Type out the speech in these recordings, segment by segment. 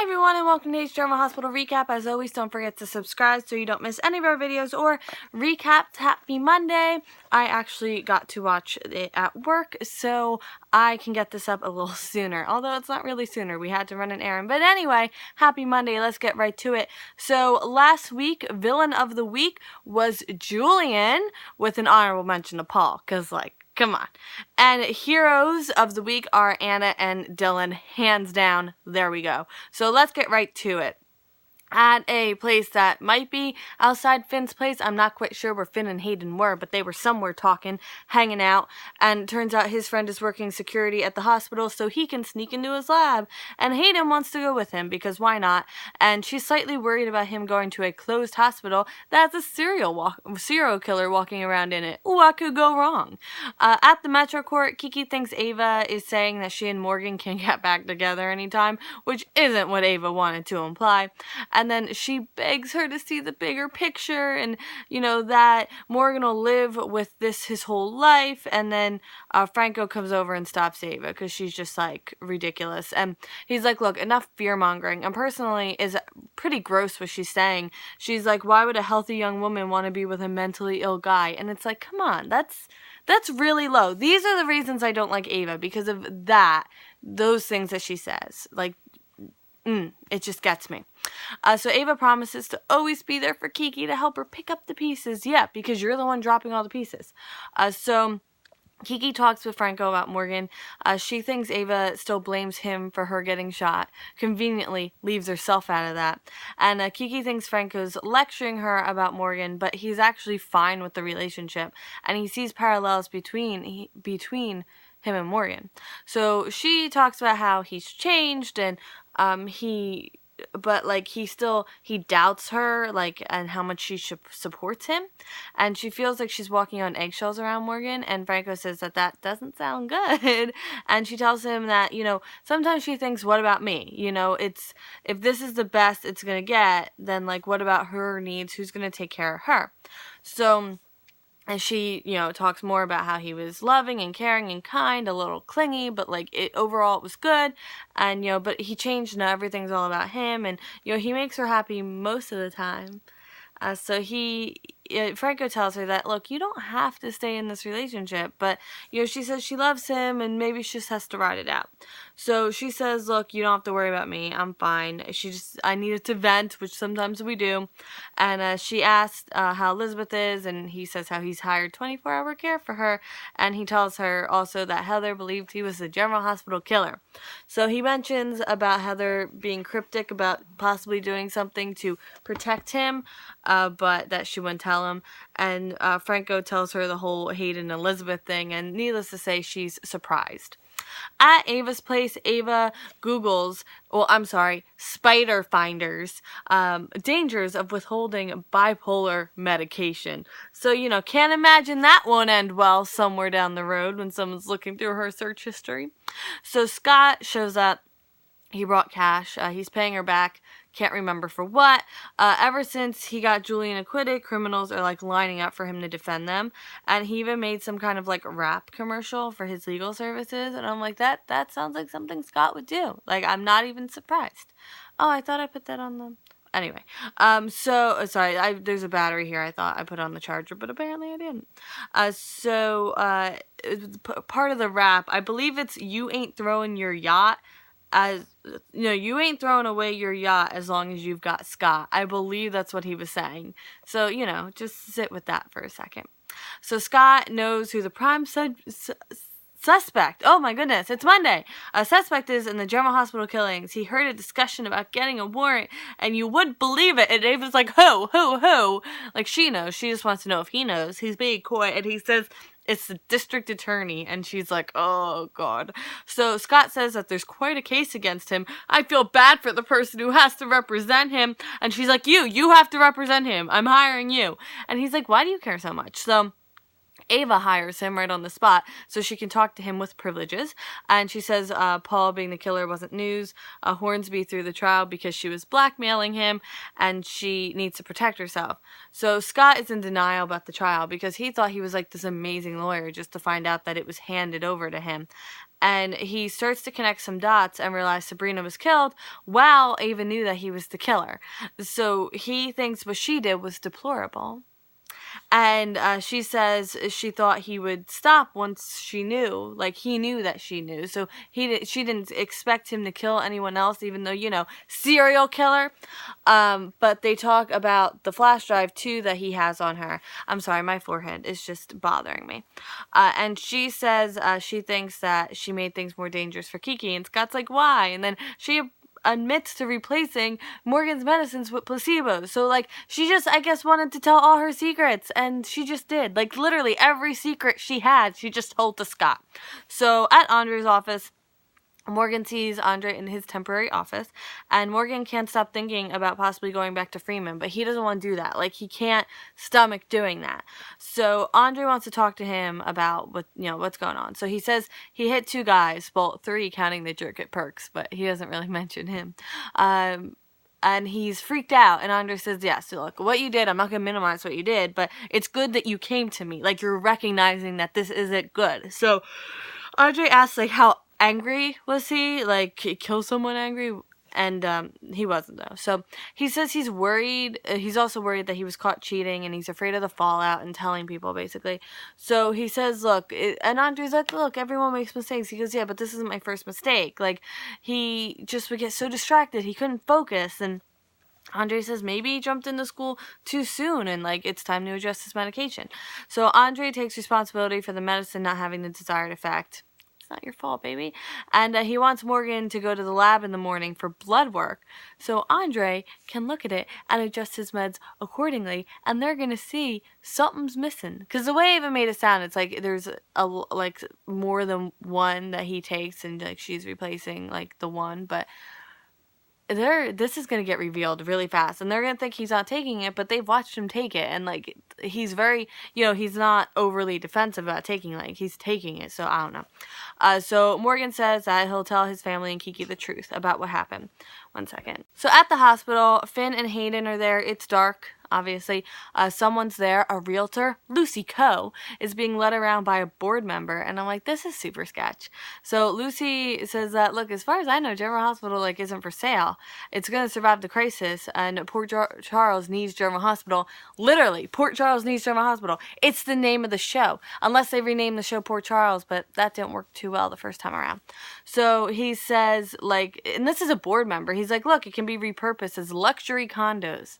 everyone, and welcome to today's General Hospital Recap. As always, don't forget to subscribe so you don't miss any of our videos or recaps. Happy Monday. I actually got to watch it at work, so I can get this up a little sooner. Although it's not really sooner. We had to run an errand. But anyway, happy Monday. Let's get right to it. So last week, Villain of the Week was Julian, with an honorable mention to Paul, because, come on. And heroes of the week are Anna and Dylan, hands down. There we go. So let's get right to it. At a place that might be outside Finn's place. I'm not quite sure where Finn and Hayden were, but they were somewhere talking, hanging out, and it turns out his friend is working security at the hospital so he can sneak into his lab, and Hayden wants to go with him because why not, and she's slightly worried about him going to a closed hospital that has a serial killer walking around in it. What could go wrong? At the Metro Court, Kiki thinks Ava is saying that she and Morgan can get back together anytime, which isn't what Ava wanted to imply. And then she begs her to see the bigger picture and, that Morgan will live with this his whole life. And then Franco comes over and stops Ava because she's just, ridiculous. And he's like, look, enough fear-mongering. And personally, is pretty gross what she's saying. She's like, why would a healthy young woman want to be with a mentally ill guy? And it's like, come on, that's really low. These are the reasons I don't like Ava, because of those things that she says. It just gets me. So Ava promises to always be there for Kiki to help her pick up the pieces. Yeah, because you're the one dropping all the pieces. So Kiki talks with Franco about Morgan. She thinks Ava still blames him for her getting shot. Conveniently leaves herself out of that. And Kiki thinks Franco's lecturing her about Morgan, but he's actually fine with the relationship. And he sees parallels between him and Morgan. So she talks about how he's changed and he doubts her, and how much she supports him, and she feels like she's walking on eggshells around Morgan, and Franco says that doesn't sound good, and she tells him that, sometimes she thinks, what about me? It's, if this is the best it's gonna get, then, what about her needs? Who's gonna take care of her? So, and she, talks more about how he was loving and caring and kind, a little clingy, but, overall it was good. And, but he changed, and everything's all about him. And, he makes her happy most of the time. So Franco tells her that, look, you don't have to stay in this relationship. But, she says she loves him and maybe she just has to ride it out. So she says, look, you don't have to worry about me. I'm fine. I needed to vent, which sometimes we do. And she asked how Elizabeth is, and he says how he's hired 24-hour care for her. And he tells her also that Heather believed he was the General Hospital killer. So he mentions about Heather being cryptic about possibly doing something to protect him, but that she wouldn't tell him. And Franco tells her the whole Hayden and Elizabeth thing, and needless to say, she's surprised. At Ava's place, Ava Spider Finders, dangers of withholding bipolar medication. So, can't imagine that won't end well somewhere down the road when someone's looking through her search history. So Scott shows up. He brought cash. He's paying her back. Can't remember for what. Ever since he got Julian acquitted, criminals are lining up for him to defend them. And he even made some kind of rap commercial for his legal services. And I'm like, that sounds like something Scott would do. I'm not even surprised. Oh, I thought I put that on the... Anyway, sorry, there's a battery here. I thought I put on the charger, but apparently I didn't. Part of the rap, I believe it's "You ain't throwing your yacht." You ain't throwing away your yacht as long as you've got Scott. I believe that's what he was saying. So, just sit with that for a second. So Scott knows who the prime suspect. Oh my goodness, it's Monday. A suspect is in the General Hospital killings. He heard a discussion about getting a warrant, and you wouldn't believe it. And Ava's like, who? She knows. She just wants to know if he knows. He's being coy, and he says, it's the district attorney, and she's like, oh, God. So Scott says that there's quite a case against him. I feel bad for the person who has to represent him. And she's like, you have to represent him. I'm hiring you. And he's like, why do you care so much? So Ava hires him right on the spot so she can talk to him with privileges. And she says Paul being the killer wasn't news. Hornsby threw the trial because she was blackmailing him and she needs to protect herself. So Scott is in denial about the trial because he thought he was like this amazing lawyer just to find out that it was handed over to him. And he starts to connect some dots and realize Sabrina was killed while Ava knew that he was the killer. So he thinks what she did was deplorable. And she says she thought he would stop once she knew. Like, he knew that she knew. So she didn't expect him to kill anyone else, even though, you know, serial killer. But they talk about the flash drive, too, that he has on her. I'm sorry, my forehead is just bothering me. And she says she thinks that she made things more dangerous for Kiki. And Scott's like, why? And then she admits to replacing Morgan's medicines with placebos. So, like, she just, I guess, wanted to tell all her secrets, and she just did. Like, literally every secret she had, she just told to Scott. So, at Andre's office, Morgan sees Andre in his temporary office, and Morgan can't stop thinking about possibly going back to Freeman, but he doesn't want to do that. Like, he can't stomach doing that. So Andre wants to talk to him about what's going on. So he says he hit 2 guys, well, 3 counting the jerk at Perks, but he doesn't really mention him. And he's freaked out, and Andre says, yes, so look, what you did, I'm not going to minimize what you did, but it's good that you came to me. Like, you're recognizing that this isn't good. So Andre asks, like, how angry was he? Like, kill someone angry? And he wasn't, though. So he says he's worried. He's also worried that he was caught cheating, and he's afraid of the fallout and telling people, basically. So he says, look, and Andre's like, look, everyone makes mistakes. He goes, yeah, but this isn't my first mistake. Like, he just would get so distracted. He couldn't focus, and Andre says maybe he jumped into school too soon and, like, it's time to adjust his medication. So Andre takes responsibility for the medicine not having the desired effect. It's not your fault, baby. And he wants Morgan to go to the lab in the morning for blood work so Andre can look at it and adjust his meds accordingly, and they're going to see something's missing. Because the way Ava made it sound, it's like there's more than one that he takes, and, like, she's replacing, like, the one, but this is going to get revealed really fast, and they're going to think he's not taking it, but they've watched him take it, and, like, he's very, he's not overly defensive about taking it, like, he's taking it, so I don't know. So Morgan says that he'll tell his family and Kiki the truth about what happened. 1 second. So at the hospital, Finn and Hayden are there. It's dark, obviously. Someone's there, a realtor, Lucy Coe, is being led around by a board member, and I'm like, this is super sketch. So Lucy says that, look, as far as I know, General Hospital, like, isn't for sale. It's going to survive the crisis, and Port Charles needs General Hospital. Literally, Port Charles needs General Hospital. It's the name of the show, unless they rename the show Port Charles, but that didn't work too well the first time around. So he says, like, and this is a board member, he's like, look, it can be repurposed as luxury condos.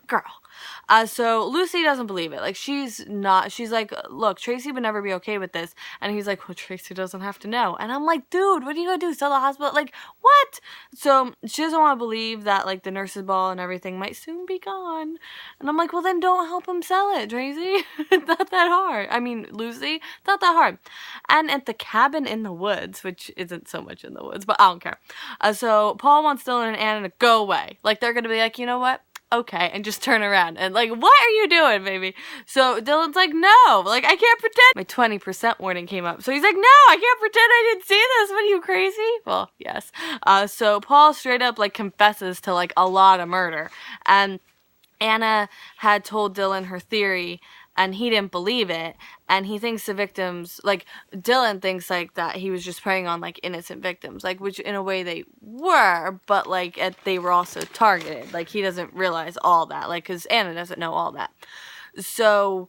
Girl. So Lucy doesn't believe it. Like, she's like, look, Tracy would never be okay with this. And he's like, well, Tracy doesn't have to know. And I'm like, dude, what are you gonna do? Sell the hospital? Like, what? So she doesn't want to believe that, like, the nurses' ball and everything might soon be gone. And I'm like, well, then don't help him sell it, Tracy. It's not that hard. I mean, Lucy, it's not that hard. And at the cabin in the woods, which isn't so much in the woods, but I don't care. So Paul wants Dylan and Anna to go away. Like, they're gonna be like, you know what? Okay, and just turn around and, like, what are you doing, baby? So Dylan's like, no, like, I can't pretend. My 20% warning came up. So he's like, no, I can't pretend I didn't see this. What, are you crazy? Well, yes. So Paul straight up, like, confesses to, like, a lot of murder. And Anna had told Dylan her theory, and he didn't believe it, and he thinks the victims, like, Dylan thinks, like, that he was just preying on, like, innocent victims, like, which in a way they were, but, like, they were also targeted. Like, he doesn't realize all that, like, because Anna doesn't know all that. So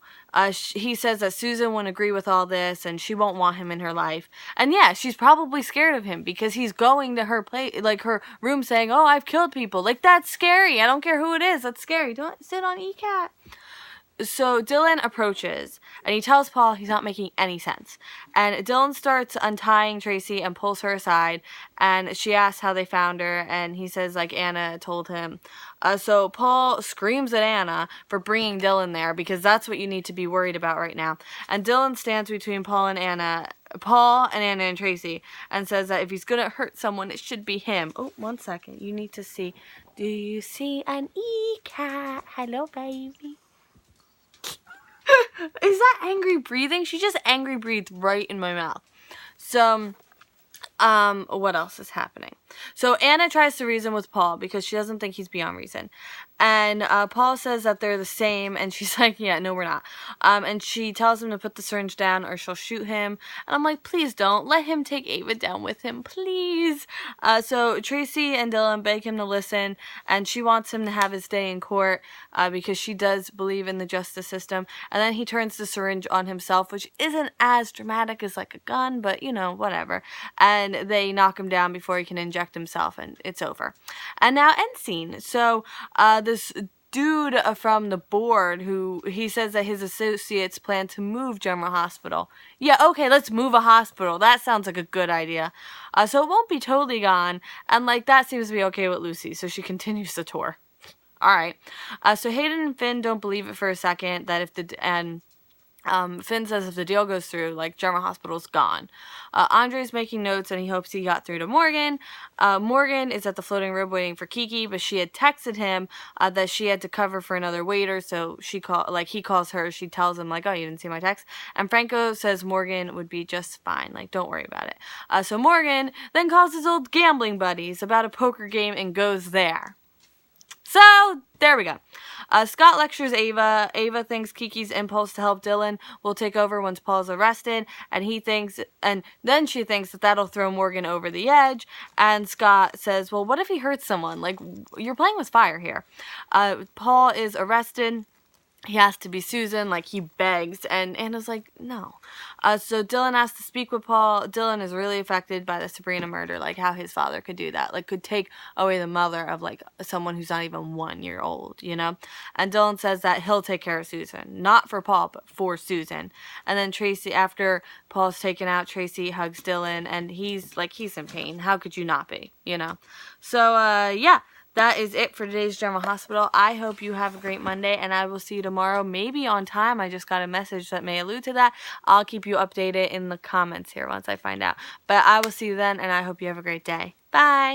he says that Susan wouldn't agree with all this, and she won't want him in her life. And yeah, she's probably scared of him because he's going to her place, like, her room, saying, oh, I've killed people. Like, that's scary. I don't care who it is. That's scary. Don't sit on ECAT. So Dylan approaches, and he tells Paul he's not making any sense. And Dylan starts untying Tracy and pulls her aside, and she asks how they found her, and he says, like, Anna told him. So Paul screams at Anna for bringing Dylan there, because that's what you need to be worried about right now. And Dylan stands between Paul and Anna and Tracy, and says that if he's gonna hurt someone, it should be him. Oh, 1 second. You need to see. Do you see an E-cat? Hello, baby. Is that angry breathing? She just angry breathed right in my mouth. So, what else is happening? So Anna tries to reason with Paul because she doesn't think he's beyond reason. And Paul says that they're the same, and she's like, yeah, no, we're not. And she tells him to put the syringe down or she'll shoot him. And I'm like, please don't. Let him take Ava down with him, please. So Tracy and Dylan beg him to listen, and she wants him to have his day in court because she does believe in the justice system. And then he turns the syringe on himself, which isn't as dramatic as like a gun, but you know, whatever. And they knock him down before he can inject himself, and it's over. And now end scene. So this dude from the board, who he says that his associates plan to move General Hospital. Yeah, okay, let's move a hospital. That sounds like a good idea. So it won't be totally gone, and like that seems to be okay with Lucy, so she continues the tour. Alright, so Hayden and Finn don't believe it for a second that if Finn says if the deal goes through, like, General Hospital's gone. Andre's making notes, and he hopes he got through to Morgan. Morgan is at the floating rib waiting for Kiki, but she had texted him that she had to cover for another waiter, so he calls her, she tells him, like, oh, you didn't see my text? And Franco says Morgan would be just fine, like, don't worry about it. So Morgan then calls his old gambling buddies about a poker game and goes there. So, there we go. Scott lectures Ava. Ava thinks Kiki's impulse to help Dylan will take over once Paul's arrested, and then she thinks that that'll throw Morgan over the edge, and Scott says, well, what if he hurts someone? Like, you're playing with fire here. Paul is arrested. He has to be Susan, like, he begs, and Anna's like, no. So Dylan has to speak with Paul. Dylan is really affected by the Sabrina murder, like, how his father could do that, like, could take away the mother of, like, someone who's not even 1 year old, you know? And Dylan says that he'll take care of Susan, not for Paul, but for Susan. And then Tracy, after Paul's taken out, Tracy hugs Dylan, and he's in pain. How could you not be, you know? So, yeah. That is it for today's General Hospital. I hope you have a great Monday, and I will see you tomorrow, maybe on time. I just got a message that may allude to that. I'll keep you updated in the comments here once I find out. But I will see you then, and I hope you have a great day. Bye!